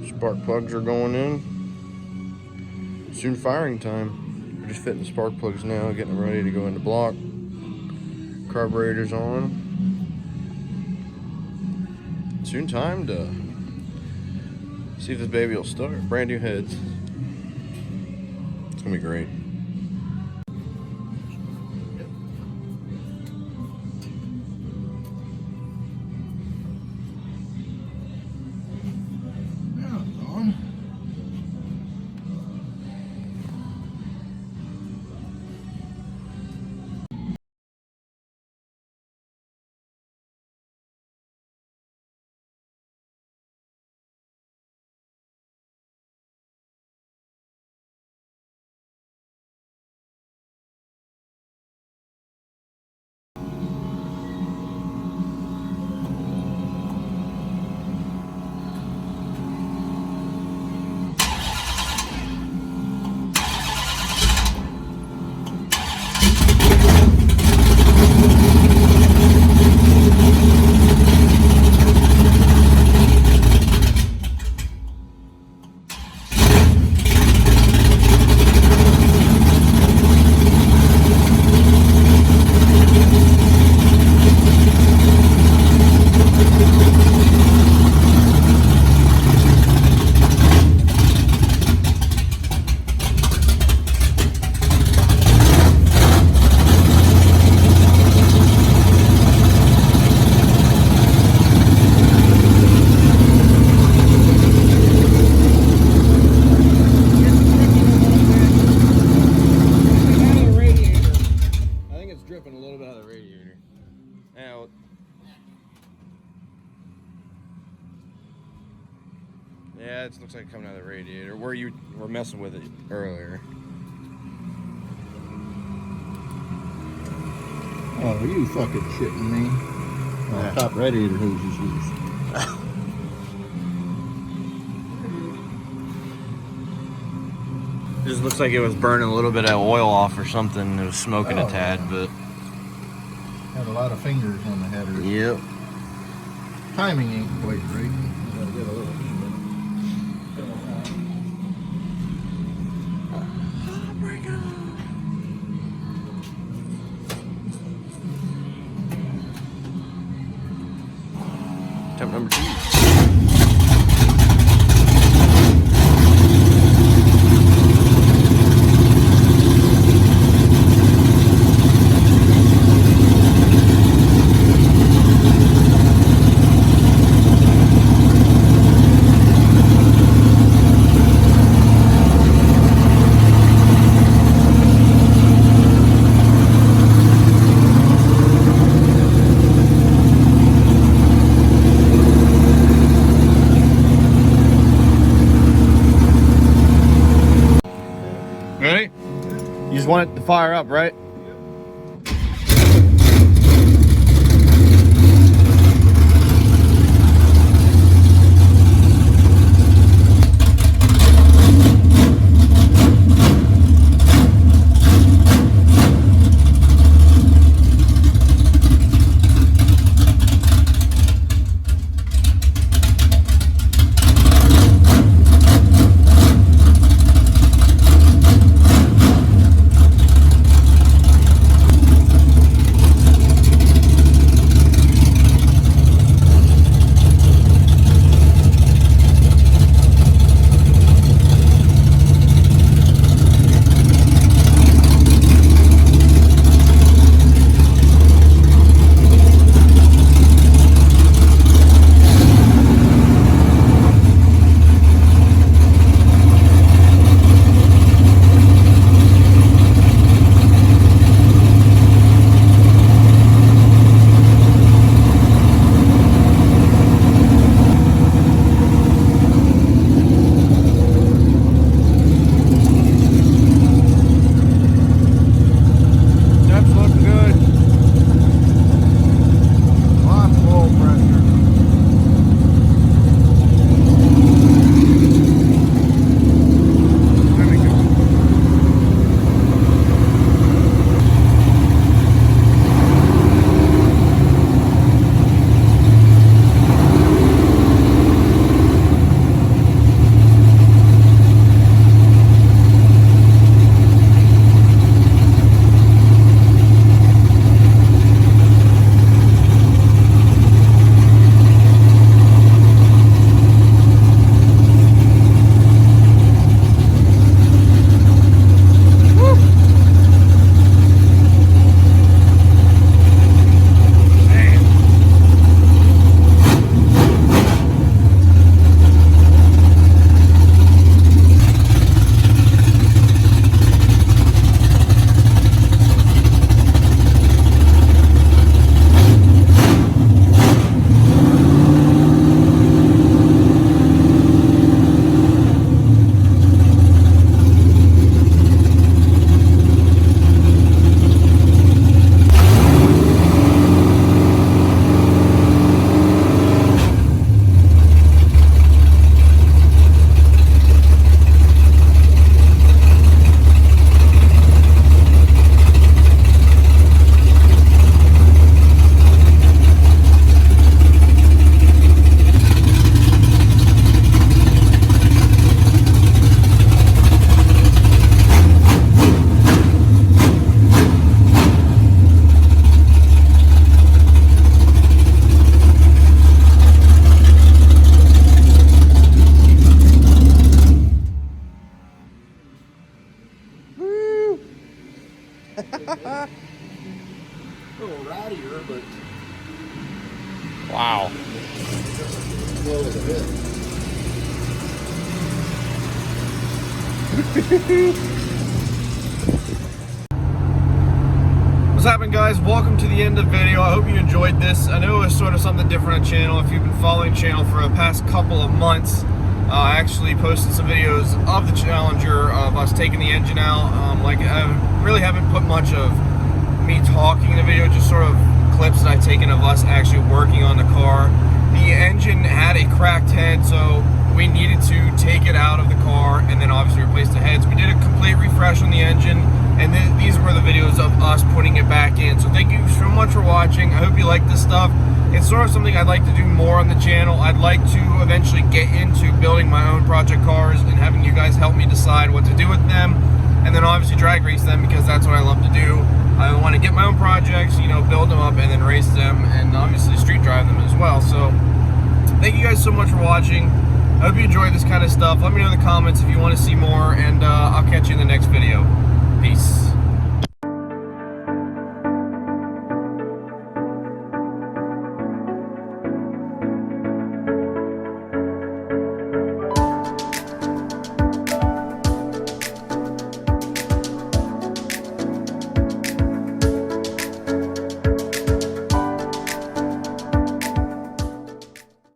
Spark plugs are going in. Soon firing time. We're just fitting the spark plugs now, getting them ready to go into block. Carburetor's on. Soon time to see if this baby will start. Brand new heads. It's gonna be great. Yeah, it looks like it coming out of the radiator where you were messing with it earlier. Oh, you fucking shitting me. Yeah. Top radiator hose is used. It just looks like it was burning a little bit of oil off or something. It was smoking a tad, but... Had a lot of fingers on the header. Yep. Timing ain't quite right. You gotta get a little... Attempt number 2. Ready? You just want it to fire up, right? What's happening, guys? Welcome to the end of the video. I hope you enjoyed this. I know it was sort of something different on the channel. If you've been following the channel for the past couple of months, I actually posted some videos of the Challenger of us taking the engine out. I really haven't put much of me talking in the video, just sort of clips that I've taken of us actually working on the car. The engine had a cracked head, so we needed to take it out of the car and then obviously replace the heads. We did a complete refresh on the engine, and these were the videos of us putting it back in. So thank you so much for watching. I hope you like this stuff. It's sort of something I'd like to do more on the channel. I'd like to eventually get into building my own project cars and having you guys help me decide what to do with them, and then obviously drag race them, because that's what I love to do. I want to get my own projects, you know, build them up and then race them, and obviously street drive them as well. So thank you guys so much for watching. I hope you enjoyed this kind of stuff. Let me know in the comments if you want to see more, and I'll catch you in the next video. Peace.